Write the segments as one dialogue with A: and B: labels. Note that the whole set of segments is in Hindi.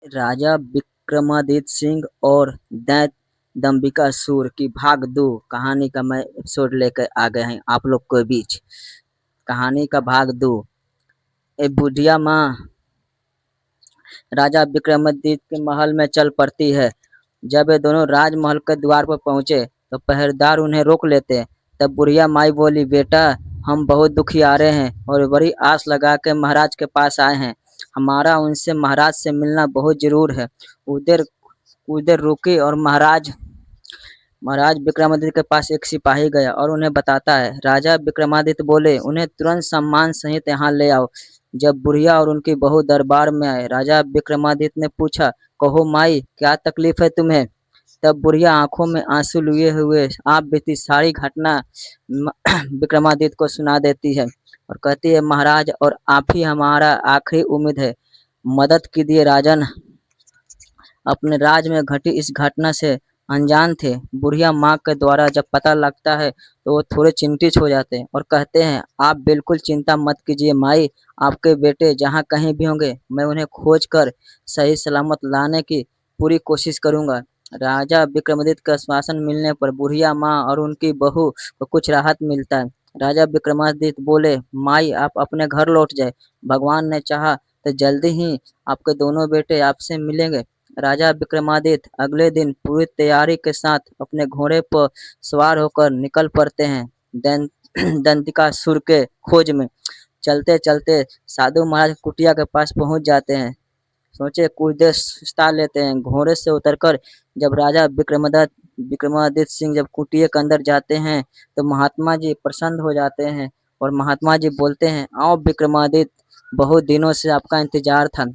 A: राजा विक्रमादित्य सिंह और दैत्य दंबिकासुर की भाग 2 कहानी का मैं एपिसोड लेकर आ गए हैं आप लोग के बीच। कहानी का भाग 2। एक बुढ़िया माँ राजा विक्रमादित्य के महल में चल पड़ती है। जब ये दोनों राजमहल के द्वार पर पहुंचे तो पहरेदार उन्हें रोक लेते हैं। तब बुढ़िया माई बोली, बेटा हम बहुत दुखियारे हैं और बड़ी आस लगा के महाराज के पास आए हैं। हमारा उनसे महाराज से मिलना बहुत जरूर है। उधर उधर रुकी और महाराज महाराज विक्रमादित्य के पास एक सिपाही गया और उन्हें बताता है। राजा विक्रमादित्य बोले, उन्हें तुरंत सम्मान सहित यहाँ ले आओ। जब बुढ़िया और उनकी बहू दरबार में आए, राजा विक्रमादित्य ने पूछा, कहो माई क्या तकलीफ है तुम्हें? तब बुढ़िया आंखों में आंसू लिए हुए आप बीती सारी घटना विक्रमादित्य को सुना देती है और कहती है, महाराज और आप ही हमारा आखिरी उम्मीद है, मदद कीजिए राजन। अपने राज में घटी इस घटना से अनजान थे। बुढ़िया माँ के द्वारा जब पता लगता है तो वो थोड़े चिंतित हो जाते हैं और कहते हैं, आप बिल्कुल चिंता मत कीजिए माई, आपके बेटे जहाँ कहीं भी होंगे मैं उन्हें खोज कर सही सलामत लाने की पूरी कोशिश करूंगा। राजा विक्रमादित्य का आश्वासन मिलने पर बुढ़िया माँ और उनकी बहू को कुछ राहत मिलता है। राजा विक्रमादित्य बोले, माई आप अपने घर लौट जाए, भगवान ने चाहा तो जल्दी ही आपके दोनों बेटे आपसे मिलेंगे। राजा विक्रमादित्य अगले दिन पूरी तैयारी के साथ अपने घोड़े पर सवार होकर निकल पड़ते हैं दंतिकासुर के खोज में। चलते चलते साधु महाराज कुटिया के पास पहुंच जाते हैं। सोचे कुछ देर सुस्ता लेते हैं। घोड़े से उतरकर जब राजा विक्रमादित्य सिंह जब कुटिया के अंदर जाते हैं तो महात्मा जी प्रसन्न हो जाते हैं और महात्मा जी बोलते हैं, आओ विक्रमादित्य, बहुत दिनों से आपका इंतजार था।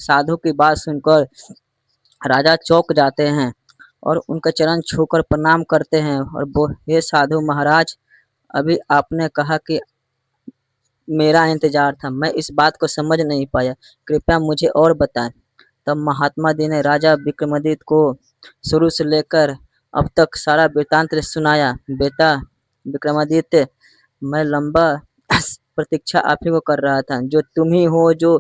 A: साधु की बात सुनकर राजा चौंक जाते हैं और उनका चरण छूकर प्रणाम करते हैं और हे साधु महाराज, अभी आपने कहा कि मेरा इंतजार था, मैं इस बात को समझ नहीं पाया, कृपया मुझे और बताएं। तब महात्मा जी ने राजा विक्रमादित्य को शुरू से लेकर अब तक सारा वृतांत सुनाया। बेटा विक्रमादित्य, मैं लंबा प्रतीक्षा आप ही को कर रहा था, जो तुम ही हो जो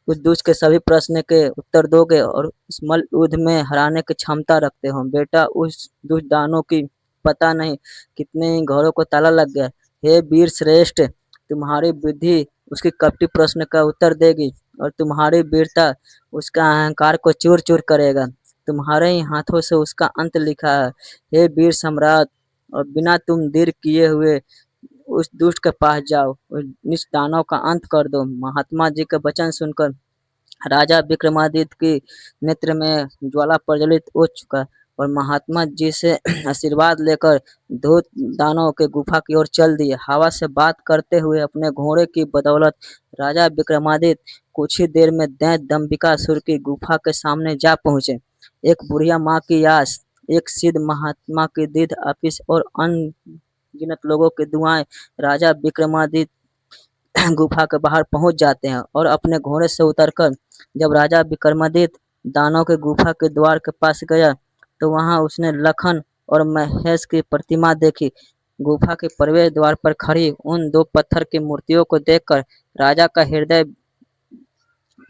A: उस दुष्ट के सभी प्रश्न के उत्तर दोगे और उस मल युद्ध में हराने की क्षमता रखते हो। बेटा उस दुष्ट दानों की पता नहीं कितने घरों को ताला लग गया। हे वीर श्रेष्ठ, तुम्हारी बुद्धि उसकी कपटी प्रश्न का उत्तर देगी और तुम्हारी वीरता उसका अहंकार को चूर चूर करेगा। तुम्हारे ही हाथों से उसका अंत लिखा है। हे वीर सम्राट, और बिना तुम देर किए हुए उस दुष्ट के पास जाओ और नीच दानव का अंत कर दो। महात्मा जी के वचन सुनकर राजा विक्रमादित्य की नेत्र में ज्वाला प्रज्वलित हो चुका और महात्मा जी से आशीर्वाद लेकर धूत दानव के गुफा की ओर चल दिए। हवा से बात करते हुए अपने घोड़े की बदौलत राजा विक्रमादित्य कुछ ही देर में दैत्य दंबिकासुर की गुफा के सामने जा पहुंचे। एक बुढ़िया माँ की आस, एक सिद्ध महात्मा की दीर्घ आशीष और अनगिनत लोगों की दुआएं राजा विक्रमादित्य गुफा के बाहर पहुंच जाते हैं और अपने घोड़े से उतरकर जब राजा विक्रमादित्य दानव के गुफा के द्वार के पास गया तो वहां उसने लखन और महेश की प्रतिमा देखी। गुफा के प्रवेश द्वार पर खड़ी उन दो पत्थर की मूर्तियों को देखकर राजा का हृदय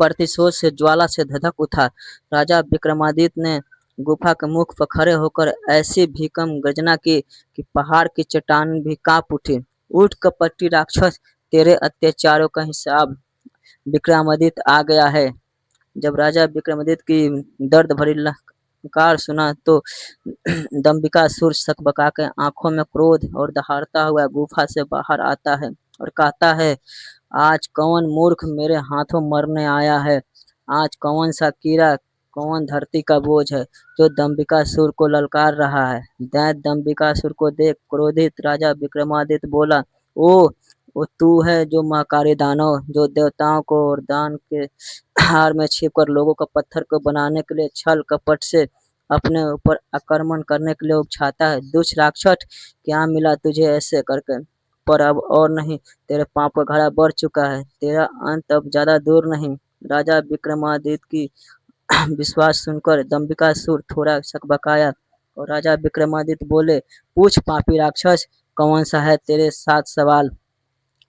A: प्रतिशोध से ज्वाला से धधक उठा। राजा विक्रमादित्य ने गुफा के मुख पर खड़े होकर ऐसी भीकम गर्जना की कि पहाड़ की चट्टान भी कांप उठी। उठ कपटी राक्षस, तेरे अत्याचारों का हिसाब विक्रमादित्य आ गया है। जब राजा विक्रमादित्य की दर्द भरी ललकार सुना तो दंबिकासुर सकबका के आंखों में क्रोध और दहाड़ता हुआ गुफा से बाहर आता है और कहता है, आज कौन मूर्ख मेरे हाथों मरने आया है? आज कौन सा कीड़ा, कौन धरती का बोझ है जो दंबिकासुर को ललकार रहा है? दैत्य दंबिकासुर को देख क्रोधित राजा विक्रमादित्य बोला, ओ वो तू है जो महाकारी दानव, जो देवताओं को और दान के हार में छिपकर लोगों को पत्थर को बनाने के लिए छल कपट से अपने ऊपर आक्रमण करने के लिए उकसाता है। दुष्ट राक्षस, क्या मिला तुझे ऐसे करके? पर अब और नहीं, तेरे पाप का घड़ा बढ़ चुका है, तेरा अंत अब ज्यादा दूर नहीं। राजा विक्रमादित्य की विश्वास सुनकर दंबिकासुर थोड़ा सकबकाया और राजा विक्रमादित्य बोले, पूछ पापी राक्षस, कौन सा है तेरे साथ सवाल,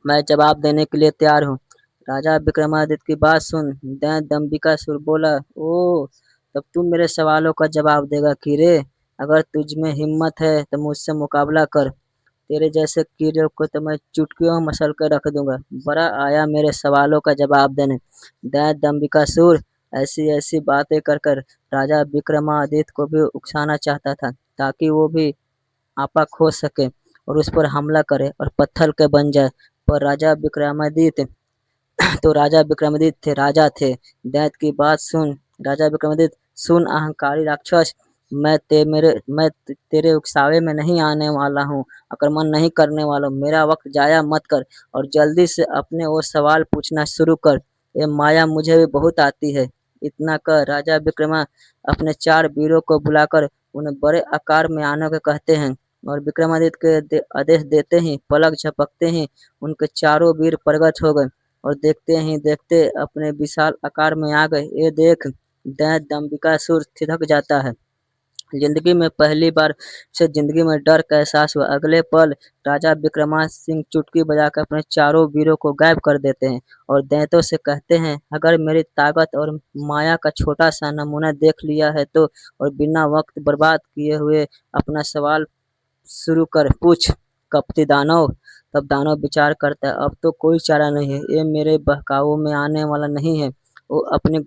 A: मैं जवाब देने के लिए तैयार हूँ। राजा विक्रमादित्य की बात सुन दैत्य दंबिकासुर बोला, ओ तब तू मेरे सवालों का जवाब देगा कीड़े। अगर तुझ में हिम्मत है तो मुझसे मुकाबला कर। तेरे जैसे कीड़े को तो मैं चुटकियों में मसल कर रख दूंगा। बड़ा आया मेरे सवालों का जवाब देने। दैत्य दंबिकासुर ऐसी ऐसी बातें कर कर राजा विक्रमादित्य को भी उकसाना चाहता था, ताकि वो भी आपा खोज सके और उस पर हमला करे और पत्थर के बन जाए। पर राजा विक्रमादित्य थे, राजा थे। दैत्य की बात सुन राजा विक्रमादित्य, सुन अहंकारी राक्षस, मैं तेरे उकसावे में नहीं आने वाला हूँ, आक्रमण नहीं करने वाला हूँ। मेरा वक्त जाया मत कर और जल्दी से अपने वो सवाल पूछना शुरू कर। ये माया मुझे भी बहुत आती है। इतना कर राजा विक्रमा अपने 4 वीरों को बुलाकर उन्हें बड़े आकार में आने को कहते हैं और विक्रमादित्य के आदेश देते ही पलक झपकते ही उनके चारों वीर प्रकट हो गए और देखते ही देखते अपने विशाल आकार में आ गए। ये देख दैत्य दंबिकासुर थिरक जाता है। जिंदगी में पहली बार से जिंदगी में डर का एहसास हुआ। अगले पल राजा विक्रमादित्य चुटकी बजाकर अपने चारों वीरों को गायब कर देते हैं और दैत्यों से कहते हैं, अगर मेरी ताकत और माया का छोटा सा नमूना देख लिया है तो और बिना वक्त बर्बाद किए हुए अपना सवाल शुरू कर, पूछ कपटी दानव। तब दानव विचार करता है, अब तो कोई चारा नहीं है, ये मेरे बहकावे में आने वाला नहीं है। वो अपनी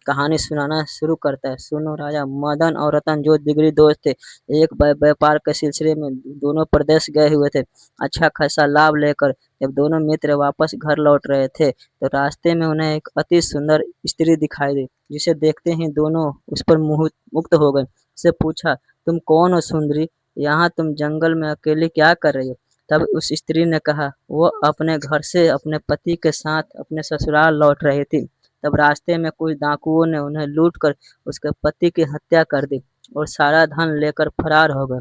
A: कहानी सुनाना शुरू करता है। सुनो राजा, मदन और रतन जो जिगरी दोस्त थे, एक व्यापार के सिलसिले में दोनों प्रदेश गए हुए थे। अच्छा खासा लाभ लेकर जब दोनों मित्र वापस घर लौट रहे थे तो रास्ते में उन्हें एक अति सुंदर स्त्री दिखाई दी, जिसे देखते ही दोनों उस पर मुक्त हो गए। उससे पूछा, तुम कौन हो सुंदरी? यहाँ तुम जंगल में अकेले क्या कर रही हो? तब उस स्त्री ने कहा, वो अपने घर से अपने पति के साथ अपने ससुराल लौट रही थी। तब रास्ते में कुछ डाकुओं ने उन्हें लूट कर उसके पति की हत्या कर दी और सारा धन लेकर फरार हो गए।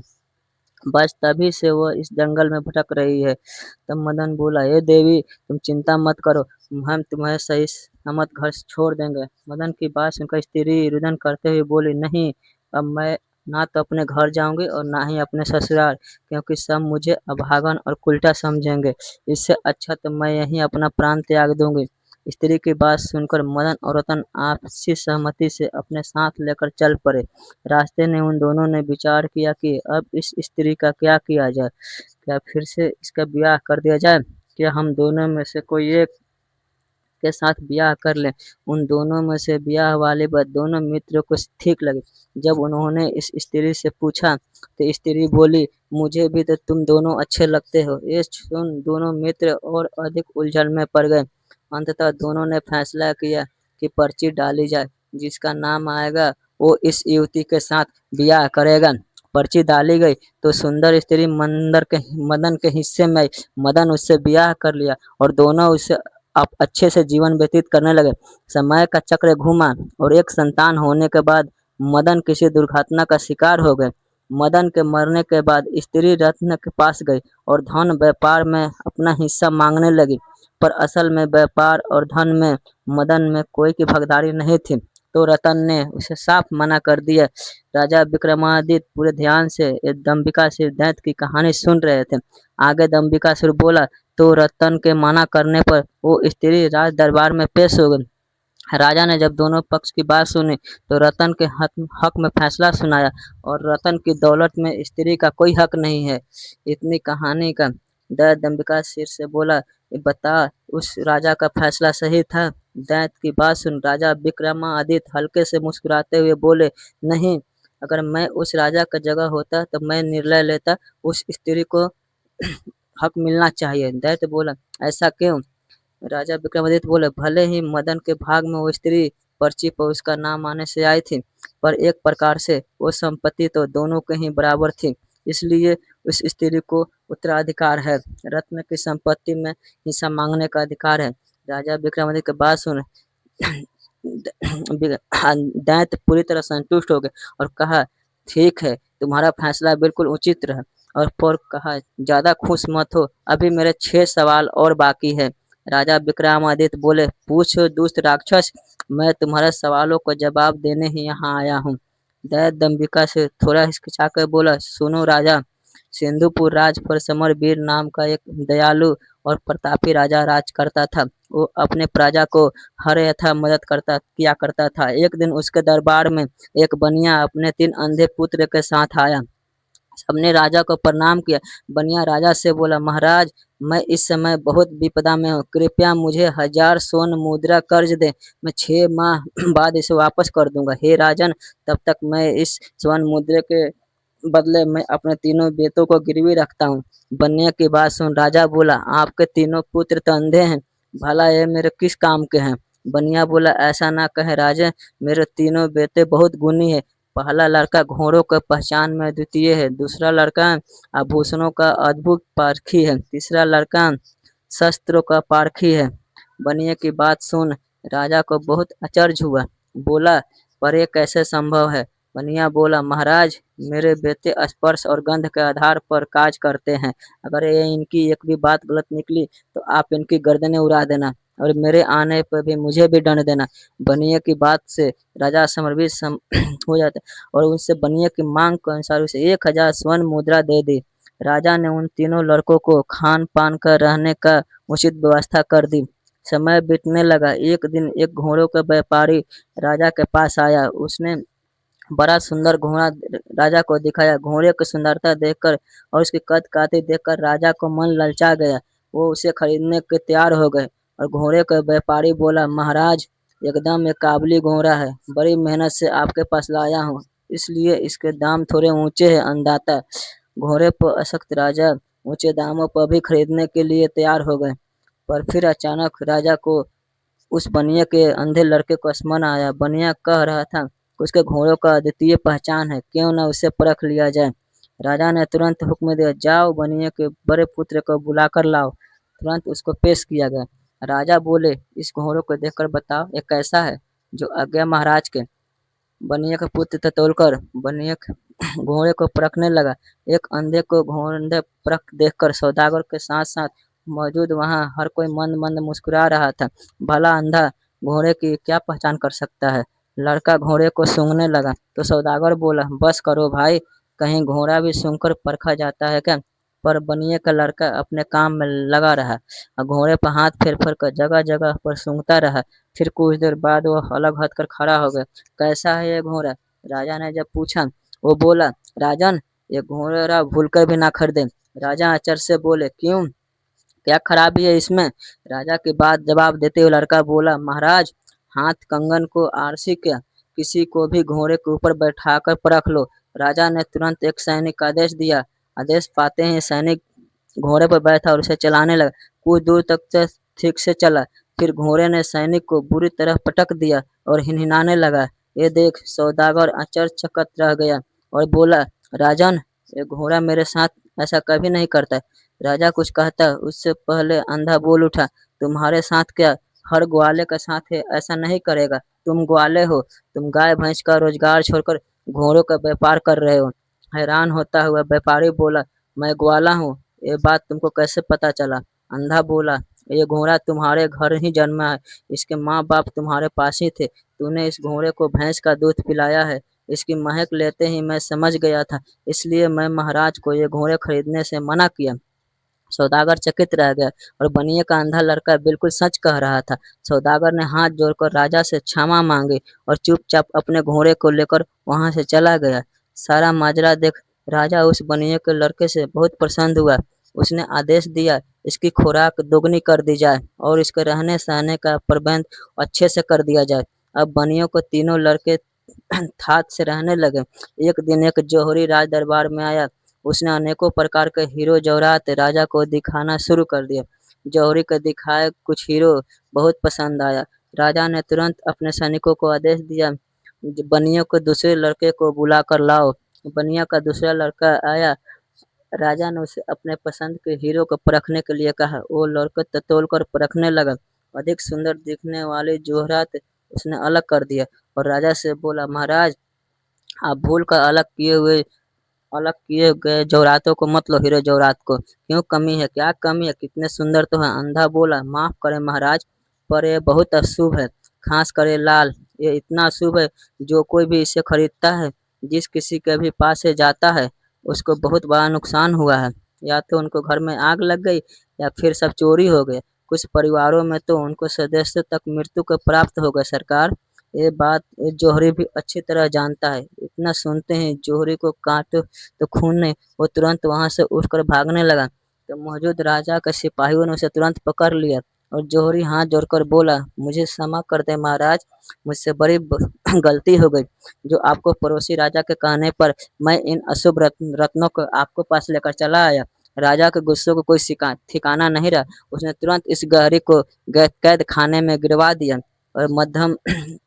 A: बस तभी से वो इस जंगल में भटक रही है। तब मदन बोला, हे देवी, तुम चिंता मत करो, हम तुम्हें सही सलामत घर छोड़ देंगे। मदन की बात सुनकर स्त्री रुदन करते हुए बोली, नहीं, अब मैं ना तो अपने घर जाऊंगी और ना ही अपने ससुराल, क्योंकि सब मुझे अभागन और उल्टा समझेंगे। इससे अच्छा तो मैं यहीं अपना प्राण त्याग दूंगी। स्त्री की बात सुनकर मदन और रतन आपसी सहमति से अपने साथ लेकर चल पड़े। रास्ते में उन दोनों ने विचार किया कि अब इस स्त्री का क्या किया जाए। क्या फिर से इसका ब्याह कर दिया जाए? क्या हम दोनों में से कोई एक के साथ ब्याह कर लें? उन दोनों में से ब्याह वाली बात दोनों मित्रों को ठीक लगी। जब उन्होंने इस स्त्री से पूछा तो स्त्री बोली, मुझे भी तो तुम दोनों अच्छे लगते हो। ये सुन दोनों मित्र और अधिक उलझन में पड़ गए। अंततः दोनों ने फैसला किया कि पर्ची डाली जाए, जिसका नाम आएगा वो इस युवती के साथ ब्याह करेगा। पर्ची डाली गई तो सुंदर स्त्री मदन के हिस्से में आई। मदन उससे ब्याह कर लिया और दोनों उससे आप अच्छे से जीवन व्यतीत करने लगे। समय का चक्र घूमा और एक संतान होने के बाद मदन किसी दुर्घटना का शिकार हो गए। मदन के मरने के बाद स्त्री रत्न के पास गई और धन व्यापार में अपना हिस्सा मांगने लगी, पर असल में व्यापार और धन में मदन में कोई की भागीदारी नहीं थी, तो रतन ने उसे साफ मना कर दिया। राजा विक्रमादित्य पूरे ध्यान से दंबिकासुर दैत्य की कहानी सुन रहे थे। आगे दंबिकासुर बोला, तो रतन के मना करने पर वो स्त्री राज दरबार में पेश हो गई। राजा ने जब दोनों पक्ष की बात सुनी तो रतन के हक में फैसला सुनाया और रतन की दौलत में स्त्री का कोई हक नहीं है। इतनी कहानी का दैत्य दंबिका सिर से बोला, बता, उस राजा का फैसला सही था? दैत्य की बात सुन राजा विक्रमादित्य हल्के से मुस्कुराते हुए बोले, नहीं, अगर मैं उस राजा का जगह होता तो मैं निर्णय लेता, उस स्त्री को हक मिलना चाहिए। दैत्य बोला, ऐसा क्यों? राजा विक्रमादित्य बोले, भले ही मदन के भाग में वो स्त्री पर्ची पर उसका नाम आने से आई थी, पर एक प्रकार से वो संपत्ति तो दोनों के ही बराबर थी, इसलिए उस स्त्री को उत्तराधिकार है, रत्न की संपत्ति में हिस्सा मांगने का अधिकार है। राजा विक्रमादित्य की बात सुन दैत्य पूरी तरह संतुष्ट हो गए और कहा, ठीक है, तुम्हारा फैसला बिल्कुल उचित रहा। और फिर कहा, ज्यादा खुश मत हो, अभी मेरे 6 सवाल और बाकी है। राजा विक्रमादित्य बोले, पूछो दुष्ट राक्षस, मैं तुम्हारे सवालों को जवाब देने ही यहाँ आया हूँ। दैत्य दंबिका से थोड़ा हिचकिचाकर बोला, सुनो राजा, सिंधुपुर राज पर समरवीर नाम का एक दयालु और प्रतापी राजा राज करता था। वो अपने प्रजा को हर यथा मदद करता किया करता था। एक दिन उसके दरबार में एक बनिया अपने 3 अंधे पुत्र के साथ आया। सबने राजा को प्रणाम किया। बनिया राजा से बोला, महाराज, मैं इस समय बहुत विपदा में हूँ, कृपया मुझे 1000 स्वर्ण मुद्रा कर्ज दे, मैं 6 माह बाद इसे वापस कर दूंगा। हे राजन, तब तक मैं इस स्वर्ण मुद्रा के बदले में अपने तीनों बेटों को गिरवी रखता हूँ। बनिया की बात सुन राजा बोला, आपके तीनों पुत्र तो अंधे हैं, भला ये मेरे किस काम के हैं? बनिया बोला, ऐसा ना कहे राजा, मेरे तीनों बेटे बहुत गुणी है। पहला लड़का घोड़ों के पहचान में अद्वितीय है, दूसरा लड़का आभूषणों का अद्भुत पारखी है, तीसरा लड़का शस्त्रों का पारखी है। बनिए की बात सुन राजा को बहुत अचरज हुआ। बोला, पर ये कैसे संभव है? बनिया बोला, महाराज, मेरे बेटे स्पर्श और गंध के आधार पर काज करते हैं। अगर ये इनकी एक भी बात गलत निकली तो आप इनकी गर्दनें उड़ा देना और मेरे आने पर भी मुझे भी दंड देना। बनिए की बात से राजा समर्पित हो जाता और उनसे बनिए की मांग के अनुसार उसे 1000 स्वर्ण मुद्रा दे दी। राजा ने उन तीनों लड़कों को खान पान कर रहने का उचित व्यवस्था कर दी। समय बीतने लगा। एक दिन एक घोड़ों का व्यापारी राजा के पास आया। उसने बड़ा सुंदर घोड़ा राजा को दिखाया। घोड़े की सुंदरता देखकर और उसकी कद काठी देखकर राजा को मन ललचा गया। वो उसे खरीदने के तैयार हो गए और घोड़े का व्यापारी बोला, महाराज, एकदम एक काबुली घोड़ा है, बड़ी मेहनत से आपके पास लाया हूँ, इसलिए इसके दाम थोड़े ऊंचे हैं। अंदाता घोड़े पर अशक्त राजा ऊंचे दामों पर भी खरीदने के लिए तैयार हो गए। पर फिर अचानक राजा को उस बनिया के अंधे लड़के को स्मरण आया। बनिया कह रहा था कि उसके घोड़ों का अद्वितीय पहचान है, क्यों न उसे परख लिया जाए। राजा ने तुरंत हुक्म दिया, जाओ बनिया के बड़े पुत्र को बुला कर लाओ। तुरंत उसको पेश किया गया। राजा बोले, इस घोड़ों को देखकर बताओ ये कैसा है? जो आज्ञा महाराज के। बनिया का पुत्र ततोलकर बनिया घोड़े को परखने लगा। एक अंधे को घोड़े परख देखकर सौदागर के साथ साथ मौजूद वहां हर कोई मंद मंद मुस्कुरा रहा था। भला अंधा घोड़े की क्या पहचान कर सकता है? लड़का घोड़े को सूंघने लगा तो सौदागर बोला, बस करो भाई, कहीं घोड़ा भी सूंघकर परखा जाता है क्या? पर बनिए का लड़का अपने काम में लगा रहा और घोड़े पर हाथ फेर फेर कर जगह जगह पर सूंघता रहा। फिर कुछ देर बाद वो अलग हटकर खड़ा हो गया। कैसा है ये घोड़ा? राजा ने जब पूछा, वो बोला, राजन, ये घोड़ा भूलकर भी ना खरीदे। राजा आश्चर्य से बोले, क्यों, क्या खराबी है इसमें? राजा की बात जवाब देते हुए लड़का बोला, महाराज, हाथ कंगन को आरसी क्या, किसी को भी घोड़े के ऊपर बैठाकर परख लो। राजा ने तुरंत एक सैनिक का आदेश दिया। आदेश पाते ही सैनिक घोड़े पर बैठा और उसे चलाने लगा। कुछ दूर तक से ठीक से चला, फिर घोड़े ने सैनिक को बुरी तरह पटक दिया और हिनहिनाने लगा। ये देख सौदागर आश्चर्यचकित रह गया और बोला, राजन, ये घोड़ा मेरे साथ ऐसा कभी नहीं करता। राजा कुछ कहता उससे पहले अंधा बोल उठा, तुम्हारे साथ क्या, हर ग्वाले का साथ है ऐसा नहीं करेगा। तुम ग्वाले हो, तुम गाय भैंस का रोजगार छोड़कर घोड़ों का व्यापार कर रहे हो। हैरान होता हुआ व्यापारी बोला, मैं ग्वाला हूँ, ये बात तुमको कैसे पता चला? अंधा बोला, ये घोड़ा तुम्हारे घर ही जन्मा है, इसके माँ बाप तुम्हारे पास ही थे, तूने इस घोड़े को भैंस का दूध पिलाया है, इसकी महक लेते ही मैं समझ गया था, इसलिए मैं महाराज को ये घोड़े खरीदने से मना किया। सौदागर चकित रह गया और बनिए का अंधा लड़का बिल्कुल सच कह रहा था। सौदागर ने हाथ जोड़कर राजा से क्षमा मांगी और चुपचाप अपने घोड़े को लेकर वहां से चला गया। सारा माजरा देख राजा उस बनिए के लड़के से बहुत प्रसन्न हुआ। उसने आदेश दिया, इसकी खुराक दोगुनी कर दी जाए और इसके रहने सहने का प्रबंध अच्छे से कर दिया जाए। अब बनियों को तीनों लड़के ठाट से रहने लगे। एक दिन एक जौहरी राज दरबार में आया। उसने अनेकों प्रकार के हीरो जवाहरात राजा को दिखाना शुरू कर दिया। जौहरी के दिखाए कुछ हीरो बहुत पसंद आया। राजा ने तुरंत अपने सैनिकों को आदेश दिया, बनिया को दूसरे लड़के को बुला कर लाओ। बनिया का दूसरा लड़का आया। राजा ने उसे अपने पसंद के हीरो को परखने के लिए कहा। वो लड़का ततोल कर परखने लगा। अधिक सुंदर दिखने वाले जौहरात उसने अलग कर दिया और राजा से बोला, महाराज, आप भूल कर अलग किए गए जौरातों को मत लो, हीरो जौरात को। क्यों, कमी है क्या? कमी है, कितने सुंदर तो है। अंधा बोला, माफ करें महाराज, पर यह बहुत अशुभ है, खास कर ये लाल, ये इतना अशुभ है, जो कोई भी इसे खरीदता है, जिस किसी के भी पास से जाता है, उसको बहुत बड़ा नुकसान हुआ है। या तो उनको घर में आग लग गई या फिर सब चोरी हो गए। कुछ परिवारों में तो उनको सदस्य तक मृत्यु को प्राप्त हो गए सरकार। ये बात ये जौहरी भी अच्छी तरह जानता है। इतना सुनते ही जौहरी को कांटो तो खून नहीं, वो तुरंत वहां से उठकर भागने लगा। तो मौजूद राजा के सिपाहियों ने उसे तुरंत पकड़ लिया और जौहरी हाथ जोड़कर बोला, मुझे क्षमा कर दे महाराज, मुझसे बड़ी गलती हो गई। जो आपको पड़ोसी राजा के कहने पर मैं इन अशुभ रत्नों को आपको पास लेकर चला आया। राजा के गुस्से को कोई ठिकाना नहीं रहा। उसने तुरंत इस गहरी को कैद खाने में गिरवा दिया और मध्यम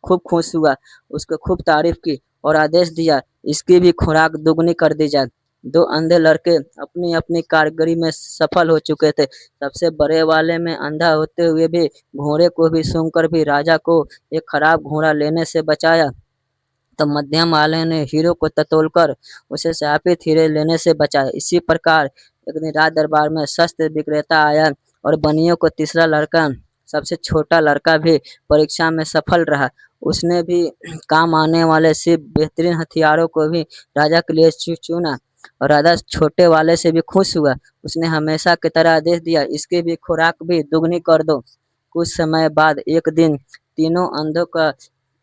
A: खूब खुश हुआ, उसको खूब तारीफ की और आदेश दिया इसकी भी खुराक दुगनी कर दी जाए। दो अंधे लड़के अपनी अपनी कारीगरी में सफल हो चुके थे। सबसे बड़े वाले में अंधा होते हुए भी घोड़े को भी सूंघकर भी राजा को एक खराब घोड़ा लेने से बचाया। तो मध्यम वाले ने हीरो को टटोलकर उसे शापित हीरे लेने से बचाया। इसी प्रकार एक दिन राज दरबार में शस्त्र विक्रेता आया और बनियों को तीसरा लड़का, सबसे छोटा लड़का भी परीक्षा में सफल रहा। उसने भी काम आने वाले सिर्फ बेहतरीन हथियारों को भी राजा के लिए चुना और राजा छोटे वाले से भी खुश हुआ। उसने हमेशा की तरह आदेश दिया इसकी भी खुराक भी दुगनी कर दो। कुछ समय बाद एक दिन तीनों अंधों का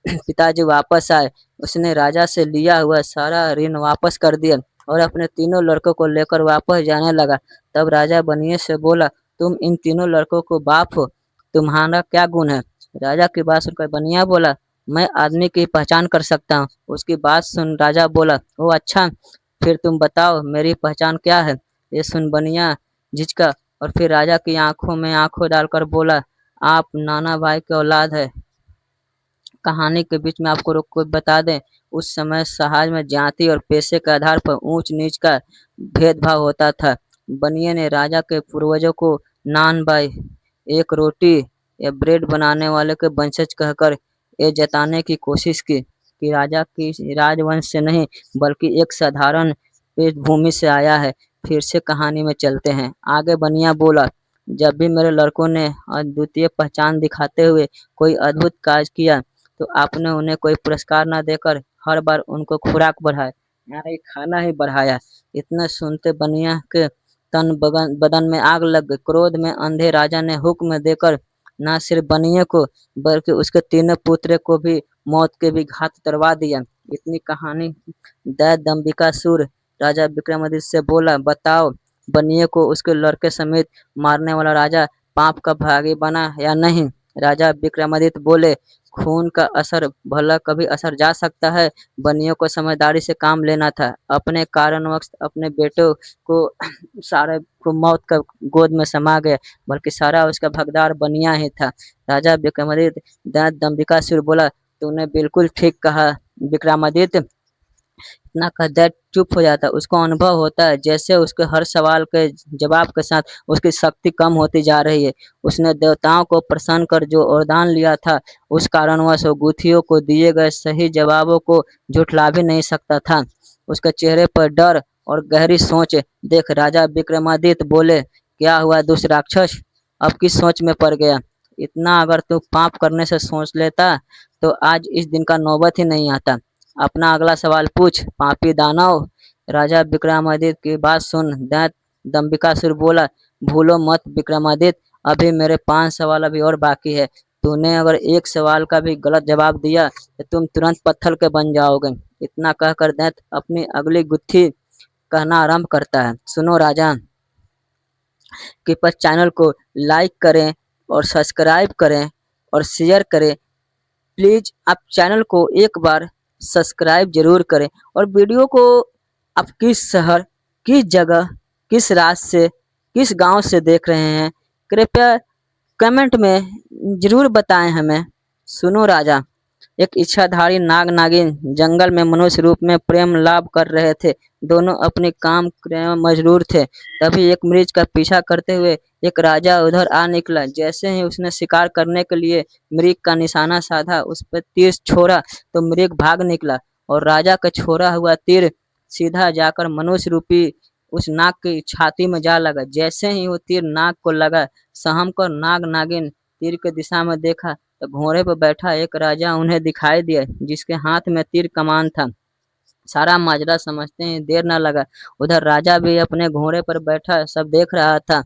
A: पिताजी वापस आए। उसने राजा से लिया हुआ सारा ऋण वापस कर दिया और अपने तीनों लड़कों को लेकर वापस जाने लगा। तब राजा बनिए से बोला, तुम इन तीनों लड़कों को बाप हो, तुम्हारा क्या गुण है? राजा की बात सुनकर बनिया बोला, मैं आदमी की पहचान कर सकता हूँ। उसकी बात सुन राजा बोला, ओ अच्छा, फिर तुम बताओ मेरी पहचान क्या है? ये सुन बनिया झिझका और फिर राजा की आंखों में आंखों डालकर बोला, आप नाना भाई के औलाद है। कहानी के बीच में आपको रोक को बता दें, उस समय समाज में जाति और पेशे के आधार पर ऊंच नीच का भेदभाव होता था। बनिए ने राजा के पूर्वजों को नान भाई, एक रोटी या ब्रेड बनाने वाले के वंशज कहकर ये जताने की कोशिश की कि राजा की राजवंश से नहीं बल्कि एक साधारण पृष्ठभूमि से आया है। फिर से कहानी में चलते हैं। आगे बनिया बोला, जब भी मेरे लड़कों ने अद्वितीय पहचान दिखाते हुए कोई अद्भुत कार्य किया तो आपने उन्हें कोई पुरस्कार न देकर हर बार उनको खुराक बढ़ाया, यानी खाना ही बढ़ाया। इतना सुनते बनिया के तन बगन बदन में आग लग गई। क्रोध में अंधे राजा ने हुक्म देकर न सिर्फ बनिए को बल्कि उसके तीनों पुत्र को भी मौत के भी घात उतरवा दिया। इतनी कहानी दैत्य दंबिकासुर राजा विक्रमादित्य से बोला, बताओ बनिए को उसके लड़के समेत मारने वाला राजा पाप का भागी बना या नहीं? राजा विक्रमादित्य बोले, खून का असर भला कभी असर जा सकता है। बनियों को समझदारी से काम लेना था। अपने कारणवश अपने बेटों को सारे को मौत का गोद में समा गया, बल्कि सारा उसका भगदार बनिया ही था। राजा विक्रमादित्य दांत दंबिकासुर बोला, तूने बिल्कुल ठीक कहा विक्रमादित्य। इतना कहकर चुप हो जाता है। उसको अनुभव होता है जैसे उसके हर सवाल के जवाब के साथ उसकी शक्ति कम होती जा रही है। उसने देवताओं को प्रसन्न कर जो वरदान लिया था उस कारणवश वो गुथियों को दिए गए सही जवाबों को झुठला भी नहीं सकता था। उसके चेहरे पर डर और गहरी सोच देख राजा विक्रमादित्य बोले, क्या हुआ दुष्ट राक्षस, अब किस सोच में पड़ गया? इतना अगर तू पाप करने से सोच लेता तो आज इस दिन का नौबत ही नहीं आता। अपना अगला सवाल पूछ पापी दानव। राजा विक्रमादित्य की बात सुन दैत्य दंबिकासुर बोला, भूलो मत विक्रमादित्य, अभी मेरे 5 सवाल अभी और बाकी है। तूने अगर एक सवाल का भी गलत जवाब दिया तो तुम तुरंत पत्थर के बन जाओगे। इतना कहकर दैत्य अपनी अगली गुत्थी कहना आरंभ करता है। सुनो राजा, कृपया चैनल को लाइक करें और सब्सक्राइब करें और शेयर करें। प्लीज आप चैनल को एक बार सब्सक्राइब जरूर करें और वीडियो को आप किस शहर, किस जगह, किस राज्य से, किस गांव से देख रहे हैं, कृपया कमेंट में जरूर बताएं हमें। सुनो राजा, एक इच्छाधारी नाग नागिन जंगल में मनुष्य रूप में प्रेम लाभ कर रहे थे। दोनों अपने काम में मजरूर थे। तभी एक मरीज का पीछा करते हुए एक राजा उधर आ निकला। जैसे ही उसने शिकार करने के लिए मृग का निशाना साधा, उस पर तीर छोड़ा तो मृग भाग निकला और राजा का छोड़ा हुआ तीर सीधा जाकर मनुष्य रूपी उस नाग की छाती में जा लगा। जैसे ही वो तीर नाग को लगा, सहम कर नाग नागिन तीर की दिशा में देखा तो घोड़े पर बैठा एक राजा उन्हें दिखाई दिया जिसके हाथ में तीर कमान था। सारा माजरा समझते ही देर न लगा। उधर राजा भी अपने घोड़े पर बैठा सब देख रहा था।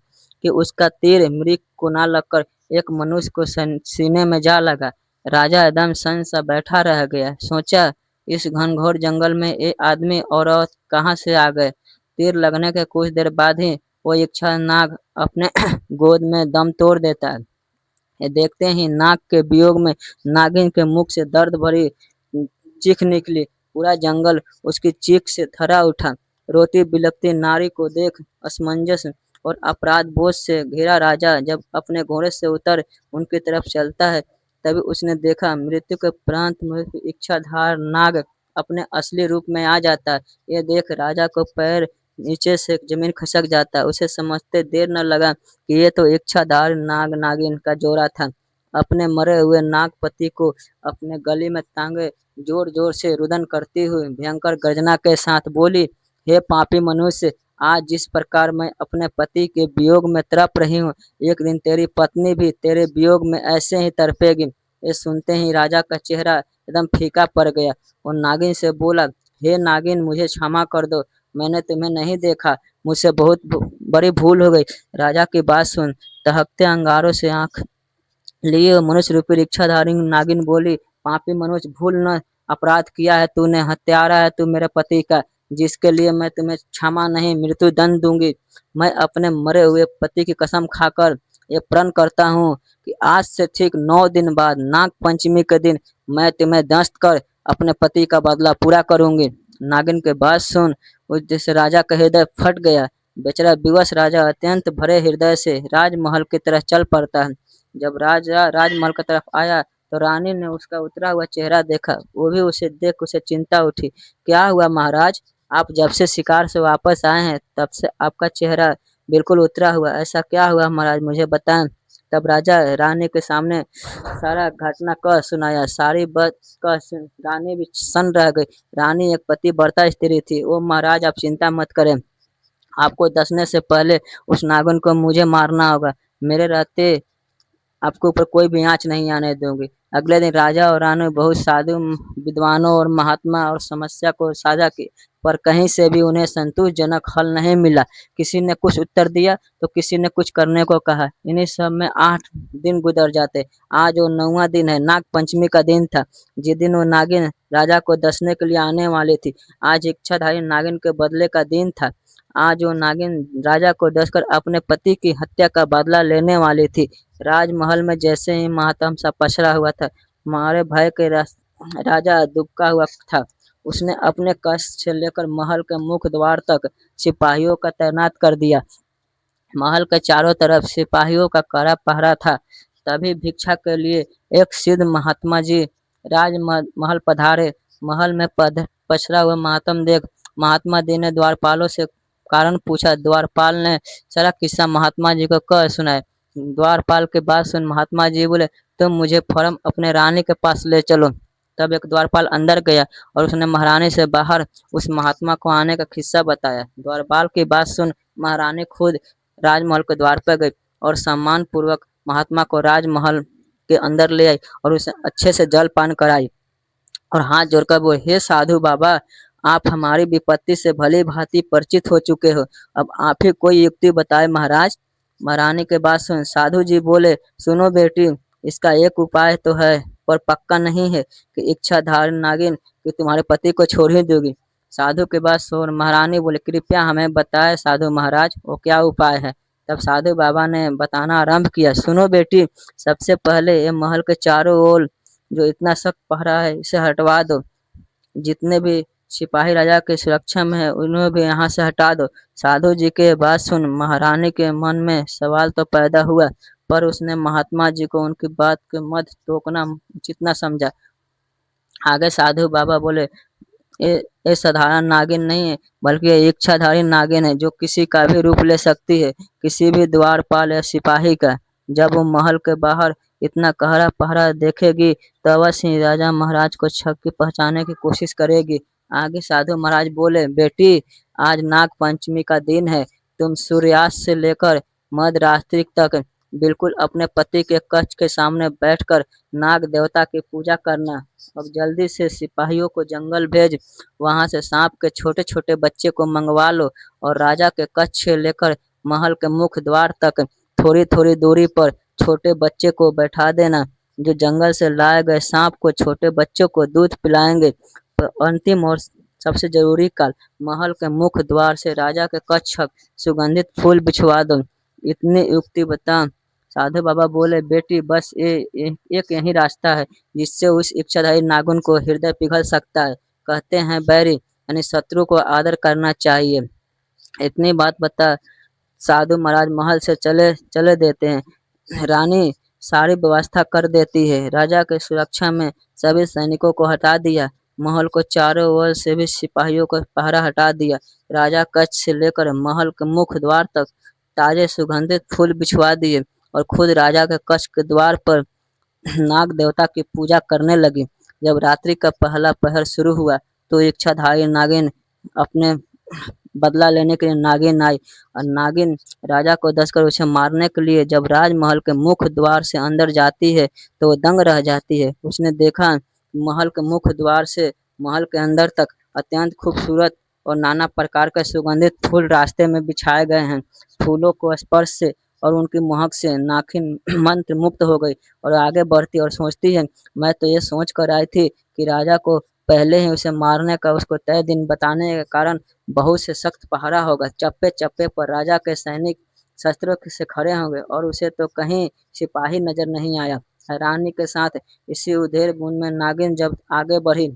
A: कि उसका तीर मृग को ना लगकर एक मनुष्य को सीने में जा लगा। राजा एकदम सन सा बैठा रह गया। सोचा, इस घनघोर जंगल में ये आदमी और औरत कहाँ से आ गए। तीर लगने के कुछ देर बाद ही वो इच्छा नाग अपने गोद में दम तोड़ देता है। ये देखते ही नाग के वियोग में नागिन के मुख से दर्द भरी चीख निकली। पूरा जंगल उसकी चीख से थरा उठा। रोती बिलखती नारी को देख असमंजस और अपराध बोझ से घिरा राजा जब अपने घोड़े से उतर उनकी तरफ चलता है, तभी उसने देखा मृत्यु के प्रांत में इच्छाधार नाग अपने असली रूप में आ जाता है। ये देख राजा को पैर नीचे से जमीन खसक जाता है। उसे समझते देर न लगा कि ये तो इच्छाधार नाग नागिन का जोड़ा था। अपने मरे हुए नागपति को अपने गली में टांगे जोर जोर से रुदन करती हुई भयंकर गर्जना के साथ बोली, हे पापी मनुष्य, आज जिस प्रकार मैं अपने पति के वियोग में तड़प रही हूँ, एक दिन तेरी पत्नी भी तेरे वियोग में ऐसे ही तड़पेगी। ये सुनते ही राजा का चेहरा एकदम फीका पड़ गया और नागिन से बोला, हे नागिन, मुझे क्षमा कर दो, मैंने तुम्हें नहीं देखा, मुझसे बहुत बड़ी भूल हो गई। राजा की बात सुन दहकते अंगारों से आंख लिए मनुष्य रूपी रिक्शाधारी नागिन बोली, पापी मनुष्य, भूल न अपराध किया है तूने, हत्यारा है तू मेरे पति का, जिसके लिए मैं तुम्हें क्षमा नहीं मृत्यु दंड दूंगी। मैं अपने मरे हुए पति की कसम खाकर ये प्रण करता हूँ कि आज से ठीक 9 दिन बाद नाग पंचमी के दिन मैं तुम्हें दंस्त कर अपने पति का बदला पूरा करूंगी। नागिन के बात सुन उस जैसे राजा का हृदय फट गया। बेचारा विवश राजा अत्यंत भरे हृदय से राजमहल की तरफ चल पड़ता है। जब राजा राजमहल की तरफ आया तो रानी ने उसका उतरा हुआ चेहरा देखा। वो भी उसे देख उसे चिंता उठी। क्या हुआ महाराज, आप जब से शिकार से वापस आए हैं तब से आपका चेहरा बिल्कुल उतरा हुआ, ऐसा क्या हुआ महाराज, मुझे बताएं। तब राजा रानी के सामने सारा घटना कह सुनाया। सारी बात कह सुन रानी भी सन्न रह गई। रानी एक पति बढ़ता स्त्री थी। ओ महाराज, आप चिंता मत करें, आपको दसने से पहले उस नागिन को मुझे मारना होगा। मेरे रहते आपके ऊपर कोई भी आँच नहीं आने दूंगी। अगले दिन राजा और रानी बहुत साधु विद्वानों और महात्मा और समस्या को साझा की, पर कहीं से भी उन्हें संतोषजनक हल नहीं मिला। किसी ने कुछ उत्तर दिया तो किसी ने कुछ करने को कहा। इन्हीं सब में 8 दिन गुजर जाते। आज वो 9वां दिन है, नाग पंचमी का दिन था, जिस दिन वो नागिन राजा को दसने के लिए आने वाली थी। आज इच्छाधारी नागिन के बदले का दिन था। आज वो नागिन राजा को डसकर अपने पति की हत्या का बदला लेने वाली थी। राजमहल में जैसे ही मातम सा पसरा हुआ था, मारे भय के राजा दुबका हुआ था। उसने अपने कष्ट से लेकर महल के मुख्य द्वार तक सिपाहियों का तैनात कर दिया। महल के चारों तरफ सिपाहियों का कड़ा पहरा था। तभी भिक्षा के लिए एक सिद्ध महात्मा जी राजमहल पधारे। महल में पसरा हुआ मातम देख महात्मा जी ने द्वारपालों से कारण पूछा। द्वारपाल ने सारा किस्सा महात्मा जी को कह सुनाया। द्वारपाल के बात सुन महात्मा जी बोले, तुम मुझे फौरन अपने रानी के पास ले चलो। तब एक द्वारपाल अंदर गया और उसने महारानी से बाहर उस महात्मा को आने का किस्सा बताया। द्वारपाल की बात सुन महारानी खुद राजमहल के द्वार पर गई और सम्मान पूर्वक महात्मा को राजमहल के अंदर ले आई और उसे अच्छे से जलपान कराई और हाथ जोड़कर बोले, हे साधु बाबा, आप हमारी विपत्ति से भली भांति परिचित हो चुके हो, अब आप ही कोई युक्ति बताए महाराज। महारानी के बात सुन साधु जी बोले, सुनो बेटी, इसका एक उपाय तो है पर पक्का नहीं है कि इच्छाधारी नागिन कि तुम्हारे पति को छोड़ ही दोगी। साधु के बाद सुन महारानी बोले, कृपया हमें बताए साधु महाराज, वो क्या उपाय है। तब साधु बाबा ने बताना आरंभ किया। सुनो बेटी, सबसे पहले ये महल के चारों ओर जो इतना सख्त पहरा है इसे हटवा दो। जितने भी सिपाही राजा के सुरक्षा में है उन्हें भी यहाँ से हटा दो। साधु जी के बात सुन महारानी के मन में सवाल तो पैदा हुआ, पर उसने महात्मा जी को उनकी बात के मध्य टोकना उचित न समझा। आगे साधु बाबा बोले, ये ये साधारण नागिन नहीं है, बल्कि ये इच्छाधारी नागिन है जो किसी का भी रूप ले सकती है, किसी भी द्वारपाल या सिपाही का। जब वो महल के बाहर इतना कहरा पहरा देखेगी तो अवश्य ही राजा महाराज को छक्के पहचाने की कोशिश करेगी। आगे साधु महाराज बोले, बेटी, आज नाग पंचमी का दिन है, तुम सूर्यास्त से लेकर मध्य रात्रि तक बिल्कुल अपने पति के कक्ष के सामने बैठकर नाग देवता की पूजा करना। अब जल्दी से सिपाहियों को जंगल भेज वहां से सांप के छोटे छोटे बच्चे को मंगवा लो और राजा के कक्ष से लेकर महल के मुख्य द्वार तक थोड़ी-थोड़ी दूरी पर छोटे बच्चे को बैठा देना, जो जंगल से लाए गए सांप को छोटे बच्चों को दूध पिलाएँगे। अंतिम और सबसे ज़रूरी कार्य, महल के मुख्य द्वार से राजा के कक्ष तक सुगंधित फूल बिछवा दो। इतनी युक्ति बता साधु बाबा बोले, बेटी बस एक यही रास्ता है जिससे उस इच्छाधारी नागिन को हृदय पिघल सकता है। कहते हैं बैरी यानी शत्रु को आदर करना चाहिए। इतनी बात बता साधु महाराज महल से चले चले देते हैं। रानी सारी व्यवस्था कर देती है। राजा के सुरक्षा में सभी सैनिकों को हटा दिया। महल को चारों ओर से भी सिपाहियों को पहरा हटा दिया। राजा कक्ष से लेकर महल के मुख्य द्वार तक ताजे सुगंधित फूल बिछवा दिए और खुद राजा के कक्ष के द्वार पर नाग देवता की पूजा करने लगी। जब रात्रि का पहला पहर शुरू हुआ तो इच्छाधारी नागिन अपने बदला लेने के लिए नागिन आई और नागिन राजा को दसकर उसे मारने के लिए जब राजमहल के मुख्य द्वार से अंदर जाती है तो वो दंग रह जाती है। उसने देखा महल के मुख्य द्वार से महल के अंदर तक अत्यंत खूबसूरत और नाना प्रकार के सुगंधित फूल रास्ते में बिछाए गए हैं। फूलों को स्पर्श से और उनकी महक से नागिन मंत्र मुक्त हो गई और आगे बढ़ती और सोचती है, मैं तो ये सोच कर आई थी कि राजा को पहले ही उसे मारने का उसको तय दिन बताने के कारण बहुत से सख्त पहरा होगा। चप्पे-चप्पे पर राजा के सैनिक शस्त्रों से खड़े होंगे और उसे तो कहीं सिपाही नजर नहीं आया। हैरानी के साथ इसी उधेड़ बुन में नागिन जब आगे बढ़ी,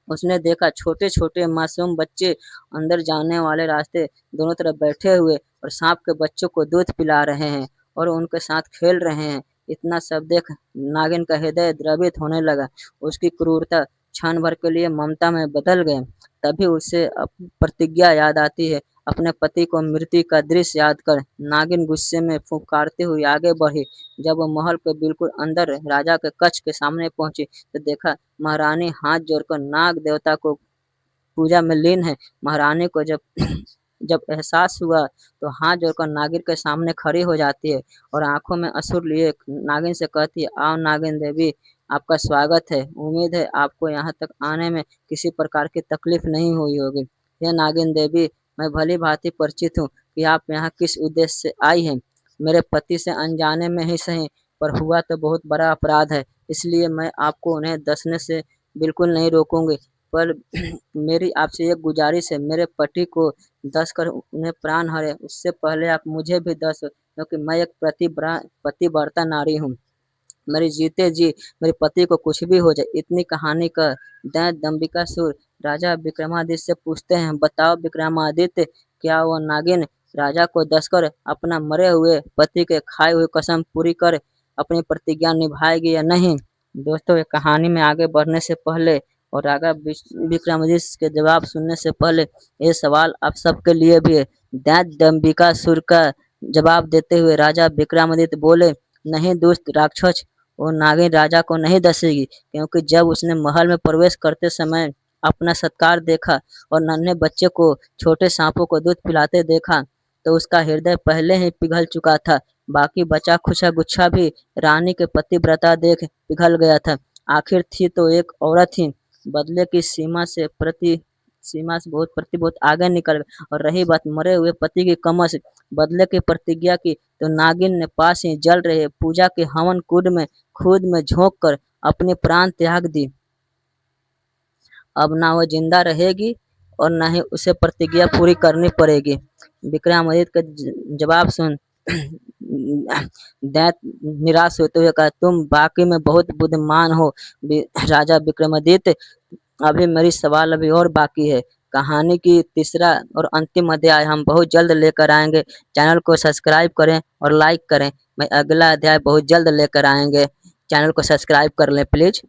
A: उसने देखा छोटे-छोटे मासूम बच्चे अंदर जाने वाले रास्ते दोनों तरफ बैठे हुए और सांप के बच्चों को दूध पिला रहे हैं और उनके साथ खेल रहे हैं। इतना सब देख नागिन का हृदय द्रवित होने लगा। उसकी क्रूरता क्षण भर के लिए ममता में बदल गए। तभी उसे प्रतिज्ञा याद आती है। अपने पति को मृत्यु का दृश्य याद कर नागिन गुस्से में फुफकारती हुई आगे बढ़ी। जब वो महल के बिल्कुल अंदर राजा के कक्ष के सामने पहुंची तो देखा महारानी हाथ जोड़कर नाग देवता को पूजा में लीन है। महारानी को जब जब एहसास हुआ तो हाथ जोड़कर नागिन के सामने खड़ी हो जाती है और आंखों में अश्रु लिए नागिन से कहती है, आओ नागिन देवी, आपका स्वागत है। उम्मीद है आपको यहाँ तक आने में किसी प्रकार की तकलीफ नहीं हुई होगी। हे नागिन देवी, मैं भली भांति परिचित हूँ कि आप यहाँ किस उद्देश्य से आई हैं। मेरे पति से अनजाने में ही सही पर हुआ तो बहुत बड़ा अपराध है, इसलिए मैं आपको उन्हें दसने से बिल्कुल नहीं रोकूंगी। पर मेरी आपसे एक गुजारिश है, मेरे पति को दस कर उन्हें प्राण हरे उससे पहले आप मुझे भी दस, क्योंकि मैं एक पतिव्रता नारी हूँ। मेरे जीते जी मेरे पति को कुछ भी हो जाए। इतनी कहानी का दैत्य दंबिकासुर राजा विक्रमादित्य से पूछते हैं, बताओ विक्रमादित्य, क्या वो नागिन राजा को दसकर अपना मरे हुए पति के खाए हुए कसम पूरी कर अपनी प्रतिज्ञा निभाएगी या नहीं। दोस्तों, ये कहानी में आगे बढ़ने से पहले और राजा विक्रमादित्य के जवाब सुनने से पहले ये सवाल आप सबके लिए भी है। दैत्य दंबिकासुर का जवाब देते हुए राजा विक्रमादित्य बोले, नहीं दुष्ट राक्षस, वो नागिन राजा को नहीं दसेगी, क्योंकि जब उसने महल में प्रवेश करते समय अपना सत्कार देखा और नन्हे बच्चे को छोटे सांपों को दूध पिलाते देखा तो उसका हृदय पहले ही पिघल चुका था। बाकी बचा खुचा गुच्छा भी रानी के पतिव्रता देख पिघल गया था। आखिर थी तो एक औरत ही, बदले की सीमा से बहुत आगे निकल गए। और रही बात मरे हुए पति की कमर से बदले की प्रतिज्ञा की तो नागिन ने पास ही जल रहे पूजा के हवन कुंड में खुद में झोंक कर अपने प्राण त्याग दी। अब ना वो जिंदा रहेगी और ना ही उसे प्रतिज्ञा पूरी करनी पड़ेगी। विक्रमादित्य का जवाब सुन दैत्य निराश होते हुए कहा, तुम बाकी में बहुत बुद्धिमान हो राजा विक्रमादित्य। अभी मेरी सवाल अभी और बाकी है। कहानी की तीसरा और अंतिम अध्याय हम बहुत जल्द लेकर आएंगे। चैनल को सब्सक्राइब करें और लाइक करें। मैं अगला अध्याय बहुत जल्द लेकर आएंगे। चैनल को सब्सक्राइब कर लें प्लीज।